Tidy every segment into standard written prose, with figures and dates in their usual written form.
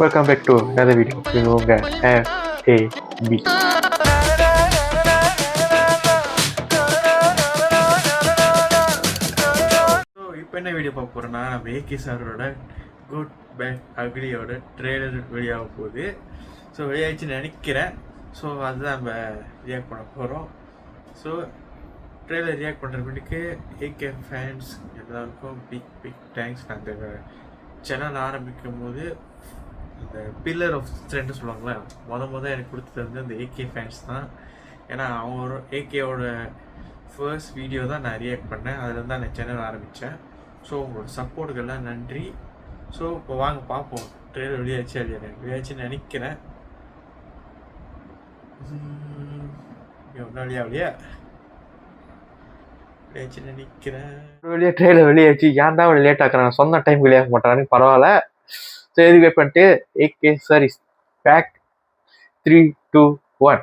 Welcome back to another video. இது உங்க FAB. So இப்போ என்ன வீடியோ பார்க்க போகிறோன்னா நம்ம ஏகே சாரோட குட் பேட் அக்லியோட ட்ரெய்லர் வெளியாக போகுது. ஸோ வெளியாகிடுச்சு நினைக்கிறேன். ஸோ அதுதான் நம்ம ரியாக்ட் பண்ண போகிறோம். ஸோ ட்ரெய்லர் ரியாக்ட் பண்ணுறதுக்கு ஏகே ஃபேன்ஸ் எல்லாருக்கும் பிக் தேங்க்ஸ். நான் அந்த சேனல் ஆரம்பிக்கும் போது இந்த பில்லர் ஆஃப் ஸ்ட்ரென்த் சொல்லுவாங்களே, மொதல் எனக்கு கொடுத்தது வந்து அந்த ஏகே ஃபேன்ஸ் தான். ஏன்னா அவங்க ஏகேவோட ஃபர்ஸ்ட் வீடியோ தான் நான் ரியாக்ட் பண்ணேன். அதில் தான் நான் சேனல் ஆரம்பித்தேன். ஸோ உங்களோட சப்போர்ட்டுக்கெல்லாம் நன்றி. ஸோ இப்போ வாங்க பார்ப்போம் ட்ரெய்லர் வெளியாச்சு வெளியாச்சுன்னு நினைக்கிறேன். வெளியாச்சு நினைக்கிறேன். ட்ரெய்லர் வெளியாச்சு. ஏன் தான் லேட் ஆக்குறாங்க, சொன்ன டைம் வெளியாக மாட்டாங்க. பரவாயில்ல. ஸோ எதுக்கு வெயிட் பண்ணிட்டு AK sir is back. 3, 2, 1.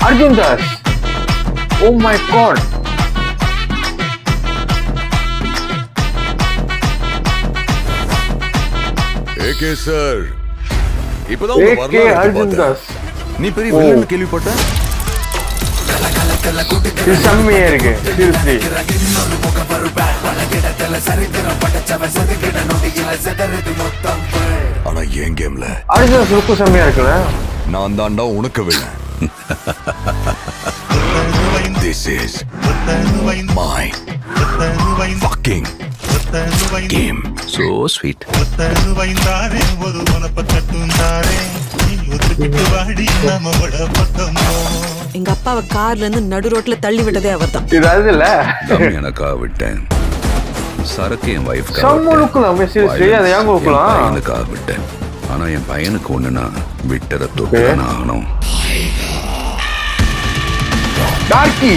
Arjun Das. Oh my god. AK sir, இப்பதான் உங்க ஏகே அர்ஜுன் தாஸ். நீ பெரிய வில்லன் கேள்விப்பட்ட? இது செம்மையா இருக்கு. சீரியஸ்லி ஆனா என் கேம்ல அர்ஜுன் தாஸ் லுக்கு செம்மையா இருக்குல்ல. நான் தாண்டா உனக்கு villain. This is my fucking game. So sweet. எங்க அப்பாவை கார்ல இருந்து நடு ரோட்ல தள்ளி விட்டதே அவர் தான். இது அது இல்ல, எனக்கா விட்டேன். சரக்கு என் வைஃப் பையனுக்காக விட்டேன். ஆனா என் பையனுக்கு ஒண்ணுனா விட்டத தொட்டுதான் ஆகணும். டார்க்கி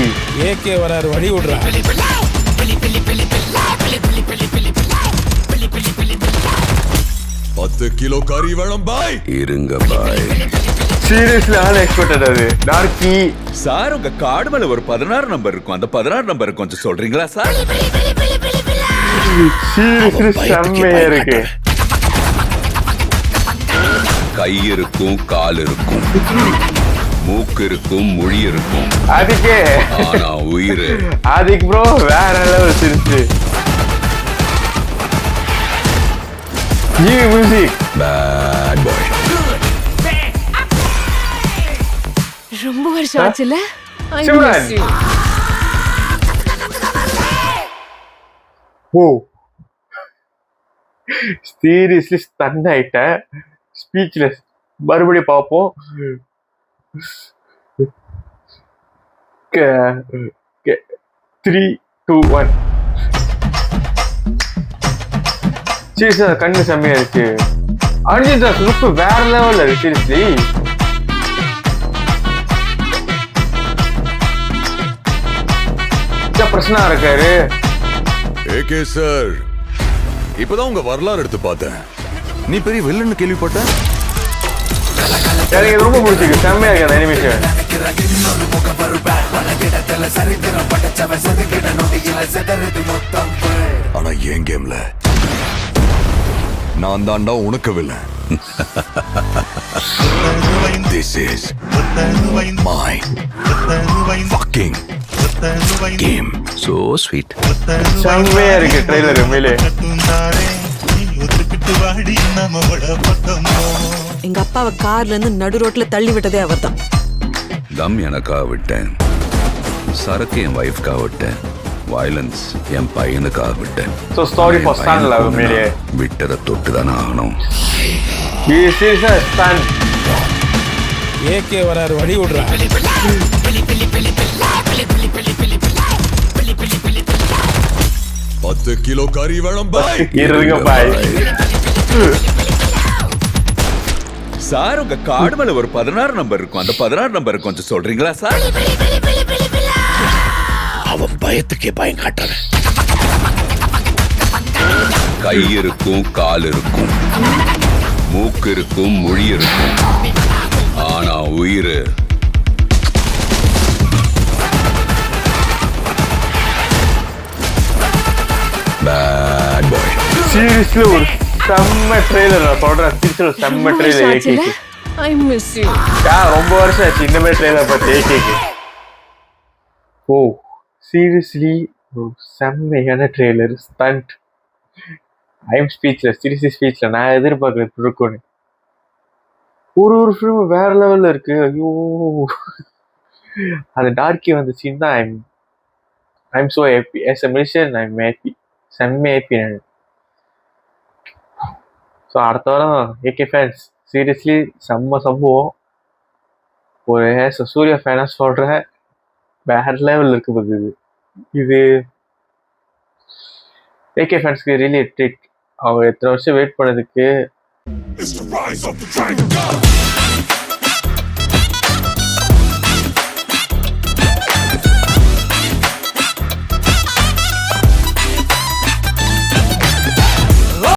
ஏகே வராரு, வழி விடுறா. 10 கிலோ கறி வேணும் பாய். இருங்க பாய். Seriously unexpected. அது டார்க்கி சார், உங்க கார்டு மேல ஒரு 16 நம்பர் இருக்கும். அந்த 16 நம்பர் கொஞ்சம் சொல்றீங்களா சார்? சீரியஸ்லி செம்மையா இருக்கு. கை இருக்கும், கால் இருக்கும், மூக்கு இருக்கும், மொழி இருக்கும். அதுக்கே ஆனா உயிர் அதுக்கு ப்ரோ வேற லெவல். சிரிச்சு நியூ மியூசிக். Bad boy. ரொம்ப வருஷம் ஆச்சுல. சிம்ரன். ஓ சீரியஸ்லி ஸ்டன் ஆயிட்டேன். ஸ்பீச்லெஸ். மறுபடியும் பார்ப்போம். 3, 2, 1. சீரியஸா கண்ணு செம்மையா இருக்கு. அர்ஜுன் தாஸ் லுக் வேற லெவல்ல இருக்கு. சீரியஸ்லி பிரச்சனை இருக்காரு. ஏகே சார், இப்பதான் உங்க வரலாறு எடுத்து பார்த்தேன். நீ பெரிய வில்லன் கேள்விப்பட்ட? எனக்கு ரொம்ப பிடிச்சிருக்கு. செம்மையா இருக்கு அந்த அனிமேஷன். ஆனா என் கேம்ல நான் தாண்டா உனக்கு villain. This is my fucking game. So sweet. செம்மையா இருக்கு ட்ரெய்லர். மேலே எங்க அப்பாவை கார்ல இருந்து நடு ரோட்ல தள்ளி விட்டதே அவர் தான். தம் எனக்கா விட்டேன். சரக்கு என் வைஃப்காக விட்டேன். வயலன்ஸ் என் பையனுக்காக விட்டேன். So starry for stun love. மேலே விட்டத தொட்டுதான் ஆகணும். இது சீரியஸா ஸ்டன். ஏகே வராரு, வழி விடுறா. 10 கிலோ கறி வேணும் பாய். இருங்க பாய். சார், உங்க கார்டு மேல ஒரு 16 நம்பர் இருக்கும். அந்த 16 நம்பர் கொஞ்சம் சொல்றீங்களா சார்? அவன் பயத்துக்கே பயம் காட்டுறேன். கை இருக்கும், கால் இருக்கும், மூக்கு இருக்கும், மொழி இருக்கும். ஆனா உயிர் சீரியஸ்லி ஒரு செம்ம ட்ரெய்லர் நான் சொல்றேன். சீரியஸ்லி ஒரு செம்ம ட்ரெய்லர் ஏகேக்கு. I miss you. ரொம்ப வருஷம் ஆச்சு இந்த மாதிரி ட்ரெய்லர் பார்த்து ஏகேக்கு. ஓ சீரியஸ்லி ஒரு செம்மையான trailer. Stunt. I am speechless. Seriously ஸ்பீச்ல நான் எதிர்பார்க்கல இப்படி இருக்கும்னு. ஒரு ஃபிலிம் வேற லெவல்ல இருக்கு. ஐயோ அந்த டார்க்கி வந்த சீன் தான் I'm so happy. As a mission I'm happy. செம்ம ஹாப்பி நான். ஸோ அடுத்த வாரம் ஏகே ஃபேன்ஸ் சீரியஸ்லி செம்ம சம்பவம். ஒரு ஆஸ் அ சூர்யா ஃபேனாக சொல்கிறேன், வேற லெவலில் இருக்கு பார்க்குது இது. ஏகே ஃபேன்ஸ்க்கு ரியலி ட்ரீட். அவங்க எத்தனை வருஷம் வெயிட் பண்ணதுக்கு